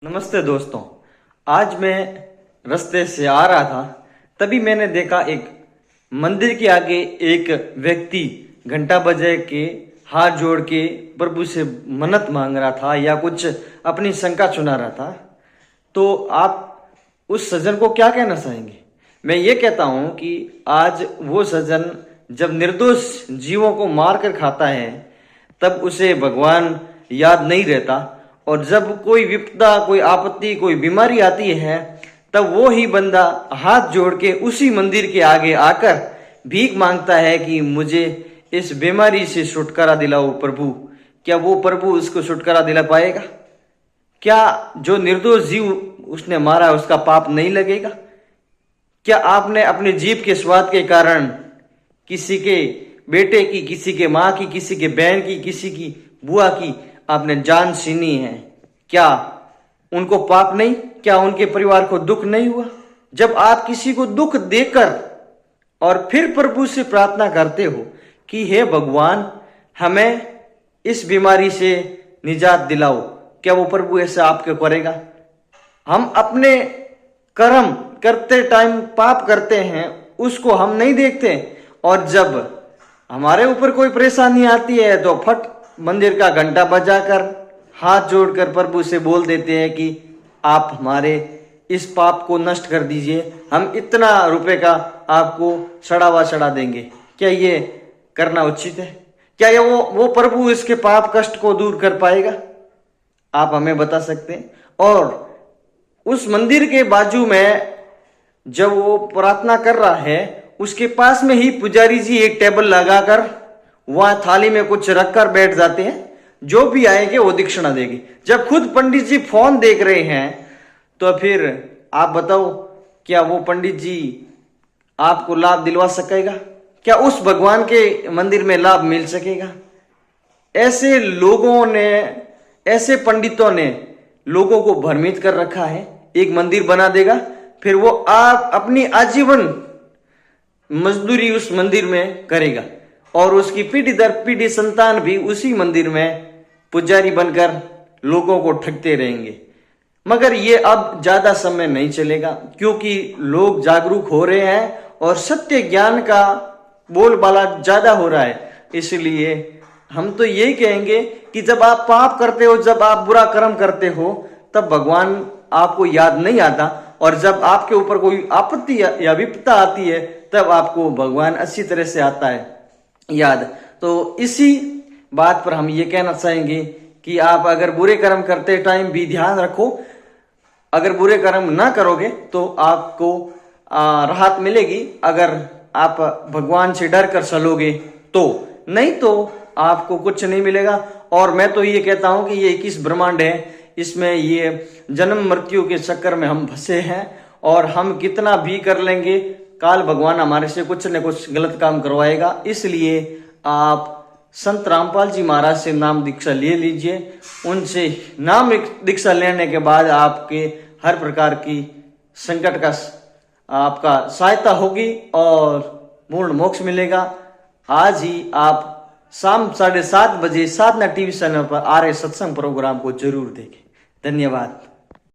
नमस्ते दोस्तों। आज मैं रास्ते से आ रहा था, तभी मैंने देखा एक मंदिर के आगे एक व्यक्ति घंटा बजा के हाथ जोड़ के प्रभु से मन्नत मांग रहा था या कुछ अपनी शंका सुना रहा था। तो आप उस सज्जन को क्या कहना चाहेंगे? मैं ये कहता हूँ कि आज वो सज्जन जब निर्दोष जीवों को मार कर खाता है तब उसे भगवान याद नहीं रहता, और जब कोई विपदा, कोई आपत्ति, कोई बीमारी आती है तब वो ही बंदा हाथ जोड़ के उसी मंदिर के आगे आकर भीख मांगता है कि मुझे इस बीमारी से छुटकारा दिलाओ प्रभु। क्या वो प्रभु उसको छुटकारा दिला पाएगा? क्या जो निर्दोष जीव उसने मारा उसका पाप नहीं लगेगा? क्या आपने अपने जीभ के स्वाद के कारण किसी के बेटे की, किसी के माँ की, किसी के बहन की, किसी की बुआ की आपने जान छीनी है? क्या उनको पाप नहीं? क्या उनके परिवार को दुख नहीं हुआ? जब आप किसी को दुख देकर और फिर प्रभु से प्रार्थना करते हो कि हे भगवान हमें इस बीमारी से निजात दिलाओ, क्या वो प्रभु ऐसा आपके करेगा? हम अपने कर्म करते टाइम पाप करते हैं, उसको हम नहीं देखते, और जब हमारे ऊपर कोई परेशानी आती है तो फट मंदिर का घंटा बजाकर हाथ जोड़कर प्रभु से बोल देते हैं कि आप हमारे इस पाप को नष्ट कर दीजिए, हम इतना रुपए का आपको चढ़ा देंगे। क्या ये करना उचित है? क्या ये वो प्रभु इसके पाप कष्ट को दूर कर पाएगा? आप हमें बता सकते हैं। और उस मंदिर के बाजू में जब वो प्रार्थना कर रहा है उसके पास में ही पुजारी जी एक टेबल लगाकर वहां थाली में कुछ रखकर बैठ जाते हैं, जो भी आएंगे वो दक्षिणा देगी। जब खुद पंडित जी फोन देख रहे हैं तो फिर आप बताओ, क्या वो पंडित जी आपको लाभ दिलवा सकेगा? क्या उस भगवान के मंदिर में लाभ मिल सकेगा? ऐसे लोगों ने, ऐसे पंडितों ने लोगों को भ्रमित कर रखा है। एक मंदिर बना देगा, फिर वो आप अपनी आजीवन मजदूरी उस मंदिर में करेगा और उसकी पीढ़ी दर पीढ़ी संतान भी उसी मंदिर में पुजारी बनकर लोगों को ठगते रहेंगे। मगर ये अब ज्यादा समय नहीं चलेगा, क्योंकि लोग जागरूक हो रहे हैं और सत्य ज्ञान का बोलबाला ज्यादा हो रहा है। इसलिए हम तो यही कहेंगे कि जब आप पाप करते हो, जब आप बुरा कर्म करते हो, तब भगवान आपको याद नहीं आता, और जब आपके ऊपर कोई आपत्ति या विपदा आती है तब आपको भगवान अच्छी तरह से आता है याद। तो इसी बात पर हम ये कहना चाहेंगे कि आप अगर बुरे कर्म करते टाइम भी ध्यान रखो, अगर बुरे कर्म ना करोगे तो आपको राहत मिलेगी, अगर आप भगवान से डर कर चलोगे तो, नहीं तो आपको कुछ नहीं मिलेगा। और मैं तो ये कहता हूं कि ये 21 ब्रह्मांड है, इसमें ये जन्म मृत्यु के चक्कर में हम फंसे हैं, और हम कितना भी कर लेंगे काल भगवान हमारे से कुछ न कुछ गलत काम करवाएगा। इसलिए आप संत रामपाल जी महाराज से नाम दीक्षा ले लीजिए। उनसे नाम दीक्षा लेने के बाद आपके हर प्रकार की संकट का आपका सहायता होगी और पूर्ण मोक्ष मिलेगा। आज ही आप शाम 7:30 बजे साधना टीवी चैनल पर आ रहे सत्संग प्रोग्राम को जरूर देखें। धन्यवाद।